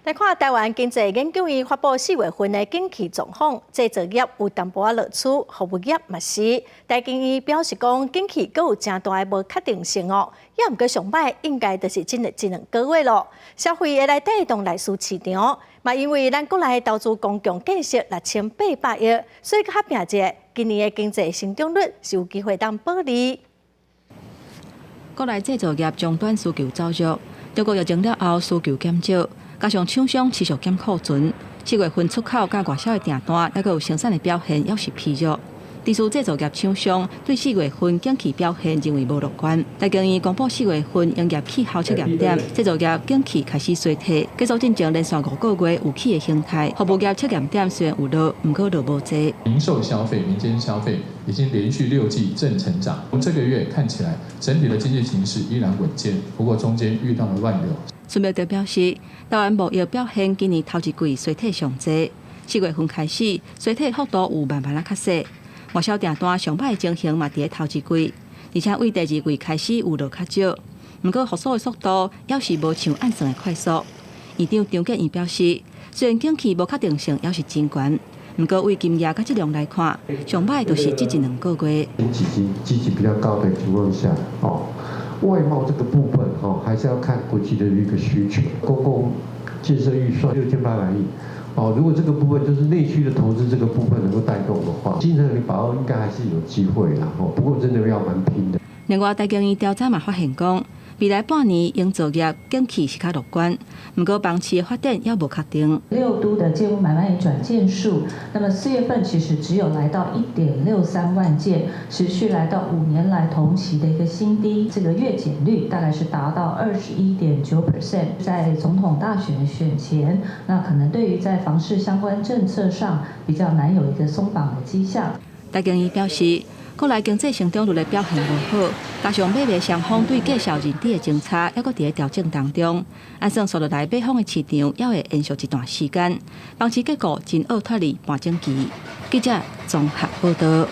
来看台湾经济研究院发布4月份的景气状况，制造业有淡薄仔落出，服务业嘛是。台经院表示讲，景气阁有真大的无确定性哦，也毋过上摆应该就是这2个月咯。消费会来带动内需市场，嘛因为咱国内投资公共建设6800亿，所以较拼者，今年的经济成长率是有机会当保利。国内制造业终端需求走弱，中国疫情了后需求减少。加上厂商持续减库存，4月份出口甲外销的订单，还有生产的表现也是疲弱。地区制造业厂商对4月份景气表现认为无乐观。台经院公布4月份营业气候测验点，制造业景气开始衰退，继续进行连续5个月有起的形态。服务业测验点虽然有落，不过落无济。零售消费、民间消费已经连续6季正成长。从这个月看起来，整体的经济形势依然稳健，不过中间遇到了乱流。孙明德表示，台湾贸易表现今年头一季衰退上济，4月份开始衰退幅度有慢慢较细。外销订单上摆的情形嘛，伫咧头一季，而且为第2季开始有落较少。不过复苏的速度要是无像按算的快速。院长张建义表示，虽然景气无确定性要是真悬，不过为金额甲质量来看，上摆就是这1-2个月。基期比较高的情况下，外贸这个部分还是要看国际的一个需求。公共建设预算6800亿。如果这个部分就是内需的投资这个部分能够带动的话，新城里把握应该还是有机会啦。不过真的要蛮拼的。另外，台经院调查嘛发现讲，未来半年营造业景气是较乐观，不过房市的发展也无确定。6都的建物买卖转件数，那么4月份其实只有来到1.63万件，持续来到5年来同期的一个新低。这个月减率大概是达到21.9%。在总统大选选前，那可能对于在房市相关政策上比较难有一个松绑的迹象。台经院表示，国内经济成长率的表现无好，加上买卖双方对介绍认知的政策还佫伫咧调整当中，按算数落来买方的市场也会延续一段时间，房市结构真恶脱离半整期。记者综合报道。